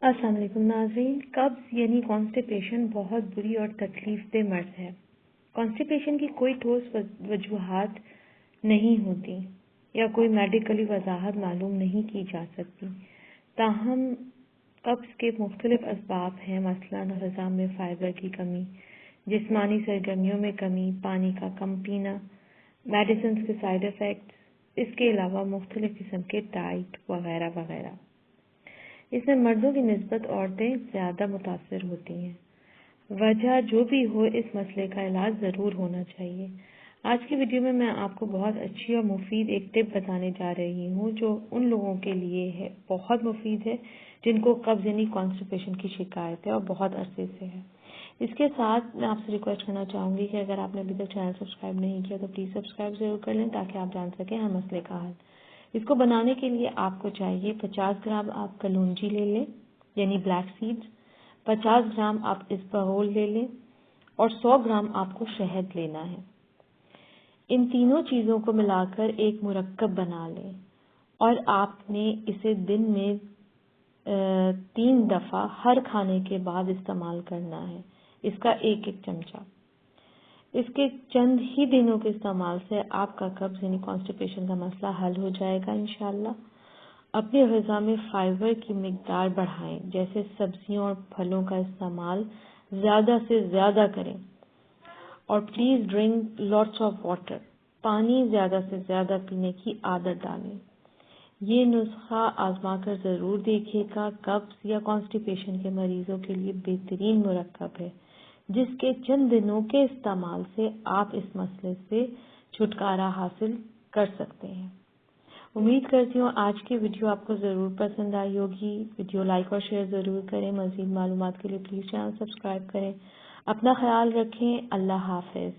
السلام علیکم ناظرین. قبض یعنی کانسٹیپیشن بہت بری اور تکلیف دہ مرض ہے. کانسٹیپیشن کی کوئی ٹھوس وجوہات نہیں ہوتی یا کوئی میڈیکلی وضاحت معلوم نہیں کی جا سکتی. تاہم قبض کے مختلف اسباب ہیں، مثلاً غذا میں فائبر کی کمی، جسمانی سرگرمیوں میں کمی، پانی کا کم پینا، میڈیسنز کے سائیڈ ایفیکٹس، اس کے علاوہ مختلف قسم کے ڈائٹ وغیرہ وغیرہ. اس میں مردوں کی نسبت عورتیں زیادہ متاثر ہوتی ہیں. وجہ جو بھی ہو، اس مسئلے کا علاج ضرور ہونا چاہیے. آج کی ویڈیو میں آپ کو بہت اچھی اور مفید ایک ٹپ بتانے جا رہی ہوں جو ان لوگوں کے لیے ہے بہت مفید ہے جن کو قبض یعنی کانسٹیپیشن کی شکایت ہے اور بہت عرصے سے ہے. اس کے ساتھ میں آپ سے ریکویسٹ کرنا چاہوں گی کہ اگر آپ نے ابھی تک چینل سبسکرائب نہیں کیا تو پلیز سبسکرائب ضرور کر لیں تاکہ آپ جان سکیں ہر مسئلے کا حل. اس کو بنانے کے لیے آپ کو چاہیے 50 گرام آپ کلونجی لے لیں یعنی بلیک سیڈز، 50 گرام آپ اسبغول لے لیں اور 100 گرام آپ کو شہد لینا ہے. ان تینوں چیزوں کو ملا کر ایک مرکب بنا لیں اور آپ نے اسے دن میں 3 دفعہ ہر کھانے کے بعد استعمال کرنا ہے. اس کا ایک چمچہ. اس کے چند ہی دنوں کے استعمال سے آپ کا قبض یعنی کانسٹیپیشن کا مسئلہ حل ہو جائے گا انشاءاللہ. اپنی غذا میں فائبر کی مقدار بڑھائیں، جیسے سبزیوں اور پھلوں کا استعمال زیادہ سے زیادہ کریں اور please drink lots of water. پانی زیادہ سے زیادہ پینے کی عادت ڈالیں. یہ نسخہ آزما کر ضرور دیکھیے گا. قبض یا کانسٹیپیشن کے مریضوں کے لیے بہترین مرکب ہے جس کے چند دنوں کے استعمال سے آپ اس مسئلے سے چھٹکارا حاصل کر سکتے ہیں. امید کرتی ہوں آج کی ویڈیو آپ کو ضرور پسند آئی ہوگی. ویڈیو لائک اور شیئر ضرور کریں. مزید معلومات کے لیے پلیز چینل سبسکرائب کریں. اپنا خیال رکھیں. اللہ حافظ.